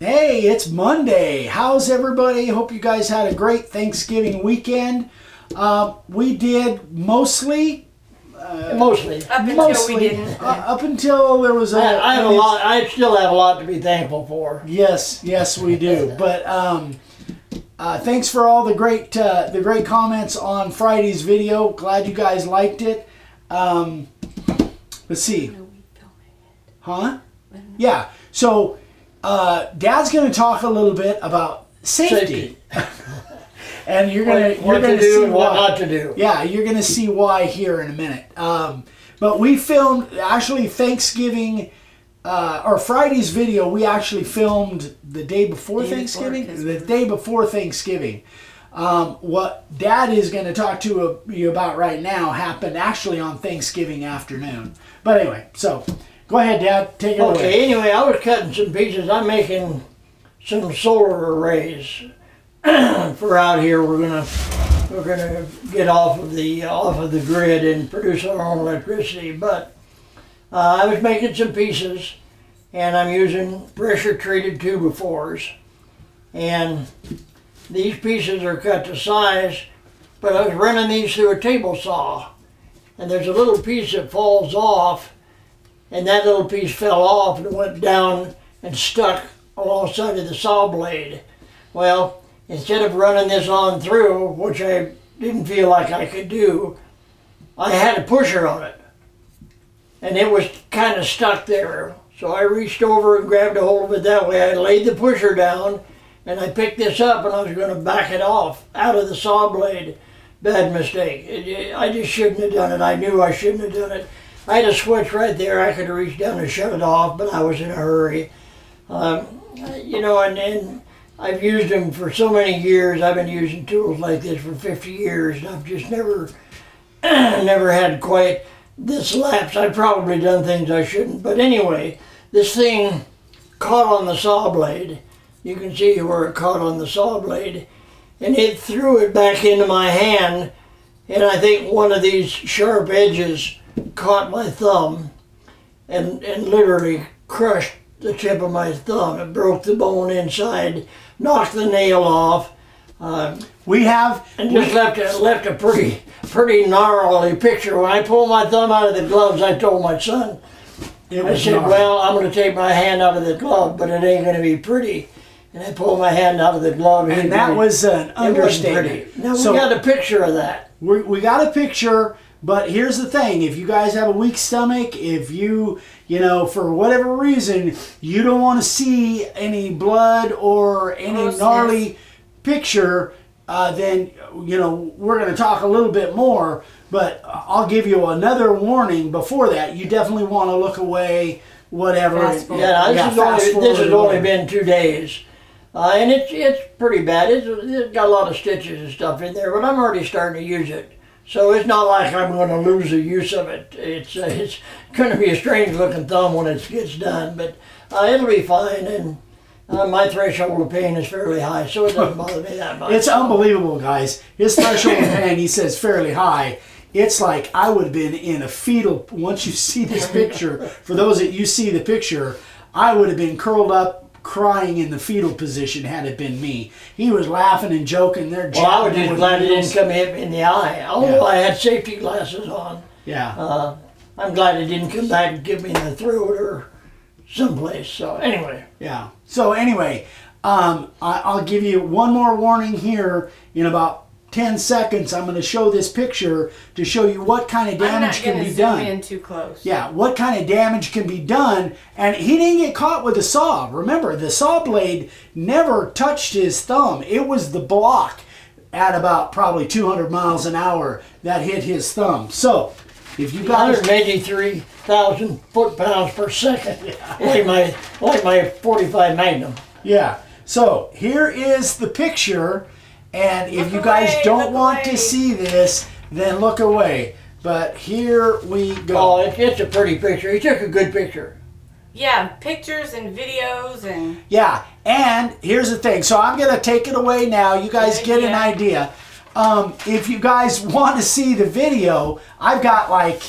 Hey, it's Monday. How's everybody? Hope you guys had a great Thanksgiving weekend. We did mostly. Mostly. Up until we didn't. Up until there was a. I still have a lot to be thankful for. Yes, we do. But thanks for all the great comments on Friday's video. Glad you guys liked it. Let's see. Huh? Yeah. So Dad's going to talk a little bit about safety. And you're going to see what not to do. Yeah, you're going to see why here in a minute. But we filmed actually Thanksgiving or Friday's video. We actually filmed the day before Thanksgiving. The day before Thanksgiving. What Dad is going to talk to you about right now happened actually on Thanksgiving afternoon. But anyway, so go ahead, Dad. Take it away. Okay. Anyway, I was cutting some pieces. I'm making some solar arrays for out here. We're gonna get off of the grid and produce our own electricity. But I was making some pieces, and I'm using pressure treated 2x4s, and these pieces are cut to size. But I was running these through a table saw, and there's a little piece that falls off, and that little piece fell off and went down and stuck alongside of the saw blade. Well, instead of running this on through, which I didn't feel like I could do, I had a pusher on it, and it was kind of stuck there. So I reached over and grabbed a hold of it that way. I laid the pusher down, and I picked this up, and I was going to back it off out of the saw blade. Bad mistake. I just shouldn't have done it. I knew I shouldn't have done it. I had a switch right there. I could have reached down and shut it off, but I was in a hurry. You know, and I've used them for so many years. I've been using tools like this for 50 years, and I've just never had quite this lapse. I've probably done things I shouldn't. But anyway, this thing caught on the saw blade. You can see where it caught on the saw blade. And it threw it back into my hand, and I think one of these sharp edges caught my thumb and literally crushed the tip of my thumb. It broke the bone inside, knocked the nail off. Just left a pretty gnarly picture. When I pulled my thumb out of the gloves, I told my son, I said, well, I'm going to take my hand out of the glove, but it ain't going to be pretty. And I pulled my hand out of the glove. And that was an understatement. Now we got a picture of that. We got a picture, but here's the thing. If you guys have a weak stomach, if you know, for whatever reason, you don't want to see any blood or any gnarly picture, then, you know, we're going to talk a little bit more. But I'll give you another warning before that. You definitely want to look away, whatever. Yeah, this has only been 2 days. And it's pretty bad. It's got a lot of stitches and stuff in there, but I'm already starting to use it. So it's not like I'm going to lose the use of it. It's going to be a strange looking thumb when it gets done, but it'll be fine. And my threshold of pain is fairly high, so it doesn't bother me that much. It's unbelievable, guys. His threshold of pain, he says, fairly high. It's like I would have been in a fetal, once you see this picture, for those that you see the picture, I would have been curled up crying in the fetal position had it been me. He was laughing and joking. Well, I was just glad it didn't come hit me in the eye. Although I had safety glasses on. Yeah. I'm glad it didn't come back and give me in the throat or someplace. So anyway. Yeah. So anyway, I'll give you one more warning here. In about 10 seconds, I'm going to show this picture to show you what kind of damage can be done. I'm not going to zoom in too close. Yeah, what kind of damage can be done. And he didn't get caught with a saw. Remember, the saw blade never touched his thumb. It was the block at about probably 200 miles an hour that hit his thumb. So, if you guys... 183,000 foot-pounds per second, like my 45 Magnum. Yeah. So, here is the picture. And if you guys don't want to see this, then look away. But here we go. Oh, it's a pretty picture. He took a good picture. Yeah, pictures and videos and... Yeah, and here's the thing. So I'm going to take it away now. You guys get an idea. If you guys want to see the video, I've got like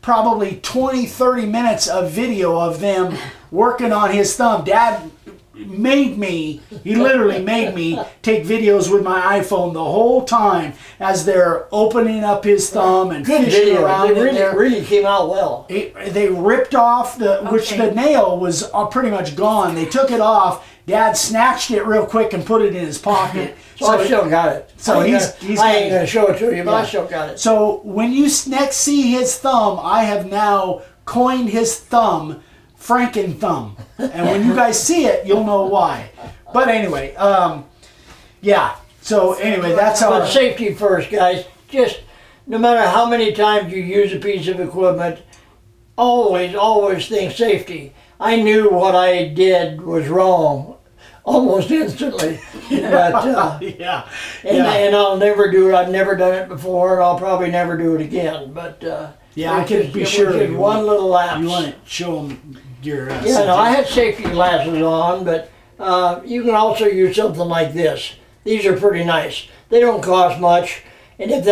probably 20, 30 minutes of video of them working on his thumb. Dad he literally made me take videos with my iPhone the whole time as they're opening up his thumb and Good fishing video. around They in there. really came out well. They ripped off which the nail was pretty much gone. They took it off. Dad snatched it real quick and put it in his pocket. So I still got it. So I ain't gonna show it to you, but I Yeah. still got it. So when you next see his thumb, I have now coined his thumb Franken Thumb. And when you guys see it, you'll know why. But anyway, yeah. So anyway, that's But our safety first, guys. Just no matter how many times you use a piece of equipment, always think safety. I knew what I did was wrong almost instantly. But, yeah. and I'll never do it. I've never done it before, and I'll probably never do it again. But Yeah, I it can was be just- sure it was just you one little lapse. You want to show them your Yeah, no, I had safety glasses on, but you can also use something like this. These are pretty nice. They don't cost much, and if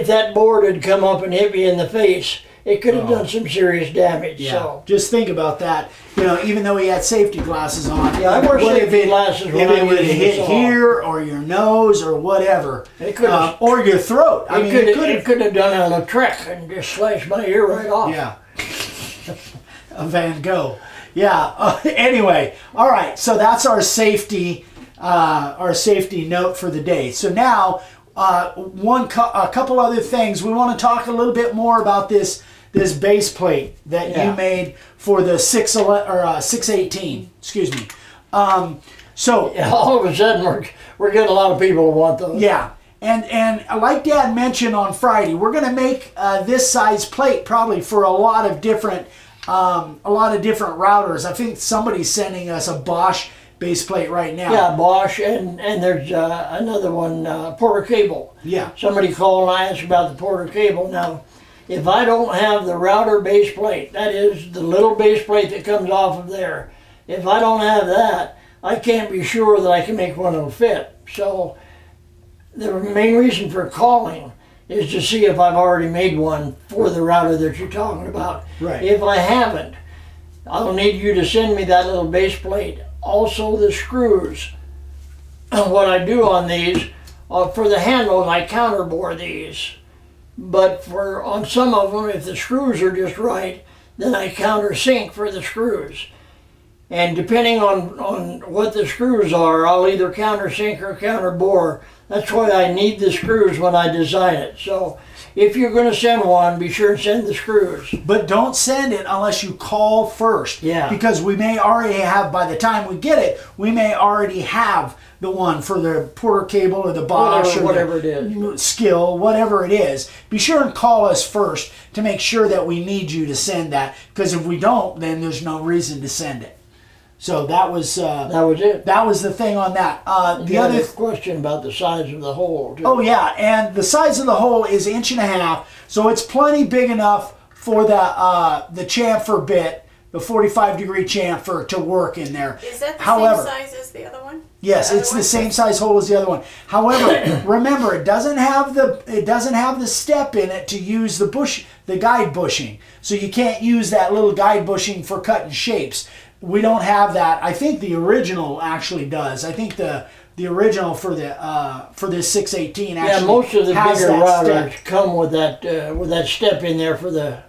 that board had come up and hit me in the face, it could have done some serious damage. Yeah. So Just think about that. You know, even though he had safety glasses on. yeah, I wear what safety if glasses If when it I would use have hit this here or your nose or whatever, It could have- or your throat. I mean, it could have done a trick and just slashed my ear right off. Yeah. A Van Gogh. Yeah. Anyway, all right. So that's our safety note for the day. So now, a couple other things. We want to talk a little bit more about this base plate that you made for the 618. Excuse me. So Yeah, all of a sudden we're getting a lot of people who want those. yeah. And like Dad mentioned on Friday, we're going to make this size plate probably for a lot of different routers. I think somebody's sending us a Bosch base plate right now. Yeah, Bosch, and there's another one, Porter Cable. Yeah. Somebody called and I asked about the Porter Cable. Now, if I don't have the router base plate, that is the little base plate that comes off of there, if I don't have that, I can't be sure that I can make one that'll fit. So the main reason for calling is to see if I've already made one for the router that you're talking about. Right. If I haven't, I'll need you to send me that little base plate. Also the screws. And what I do on these, for the handles, I counterbore these. But on some of them, if the screws are just right, then I countersink for the screws. And depending on what the screws are, I'll either countersink or counterbore. That's why I need the screws when I design it. So if you're going to send one, be sure to send the screws. But don't send it unless you call first. Yeah. Because we may already have, by the time we get it, we may already have the one for the Porter Cable or the Bosch Whatever or it is. Skill, whatever it is. Be sure and call us first to make sure that we need you to send that. Because if we don't, then there's no reason to send it. So that was it. That was the thing on that. The other question about the size of the hole, too. Oh yeah, and the size of the hole is 1.5 inches, so it's plenty big enough for the chamfer bit, the 45-degree chamfer, to work in there. Is that the However, same size as the other one? yes, it's the same size hole as the other one. However, remember, it doesn't have the step in it to use the guide bushing, so you can't use that little guide bushing for cutting shapes. We don't have that. I think the original actually does. I think the original for this 618 actually most of the has bigger that routers step. come with that step in there for the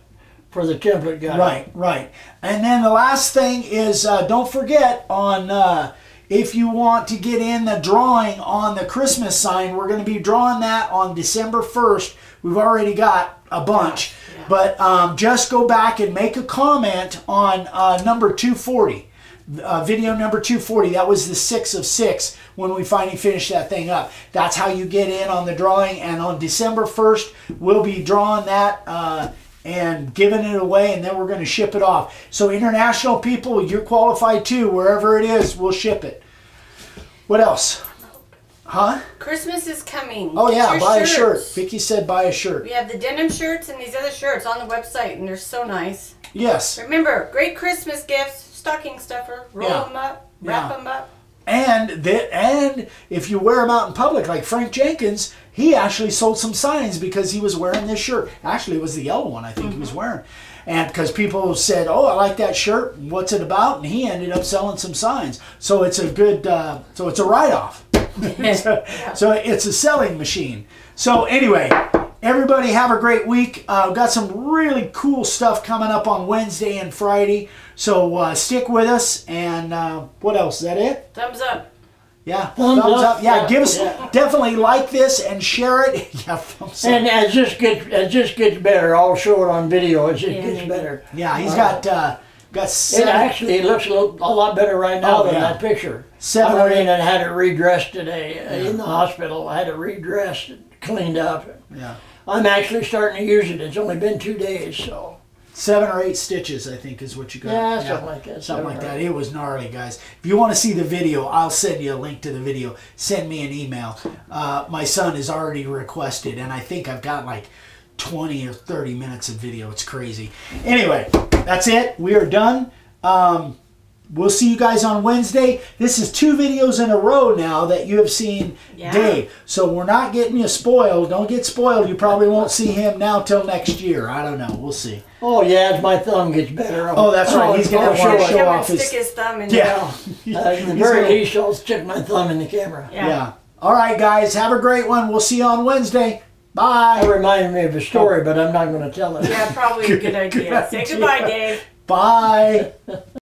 template guide. Right. And then the last thing is don't forget on if you want to get in the drawing on the Christmas sign, we're going to be drawing that on December 1st. We've already got a bunch. Yeah. But just go back and make a comment on number 240. Video number 240. That was the 6 of 6 when we finally finished that thing up. That's how you get in on the drawing. And on December 1st, we'll be drawing that and giving it away, and then we're going to ship it off. So international people, you're qualified too. Wherever it is, we'll ship it. What else? Huh? Christmas is coming. Oh yeah, Get your buy a shirts. shirt. Vicky said buy a shirt. We have the denim shirts and these other shirts on the website, and they're so nice. Yes. Remember, great Christmas gifts, stocking stuffer, roll them up, wrap them up. And if you wear them out in public, like Frank Jenkins, he actually sold some signs because he was wearing this shirt. Actually, it was the yellow one I think he was wearing. And because people said, "Oh, I like that shirt. What's it about?" And he ended up selling some signs. So it's a good. So it's a write-off. So it's a selling machine. So anyway, everybody have a great week. Got some really cool stuff coming up on Wednesday and Friday. So stick with us. And what else? Is that it? Thumbs up. Yeah, thumbs up. Yeah, give us definitely like this and share it. Yeah, thumbs up. And as this gets better, I'll show it on video. It just gets better. Yeah, he's got seven. It looks a lot better right now than that picture. I went in and had it redressed today in the hospital. I had it redressed, cleaned up. Yeah. I'm actually starting to use it. It's only been 2 days, so. 7 or 8 stitches, I think, is what you got. Yeah, something like that. Something like that. It was gnarly, guys. If you want to see the video, I'll send you a link to the video. Send me an email. My son has already requested, and I think I've got like 20 or 30 minutes of video. It's crazy. Anyway, that's it. We are done. We'll see you guys on Wednesday. This is 2 videos in a row now that you have seen Dave. So we're not getting you spoiled. Don't get spoiled. You probably won't see him now till next year. I don't know. We'll see. Oh, yeah, as my thumb gets better. Oh, that's right. He's going to want to show off his... stick his thumb in Yeah. At the very least, I'll stick my thumb in the camera. Yeah. All right, guys. Have a great one. We'll see you on Wednesday. Bye. That reminded me of a story, but I'm not going to tell it. Yeah, probably a good idea. Say goodbye, Dave. Bye.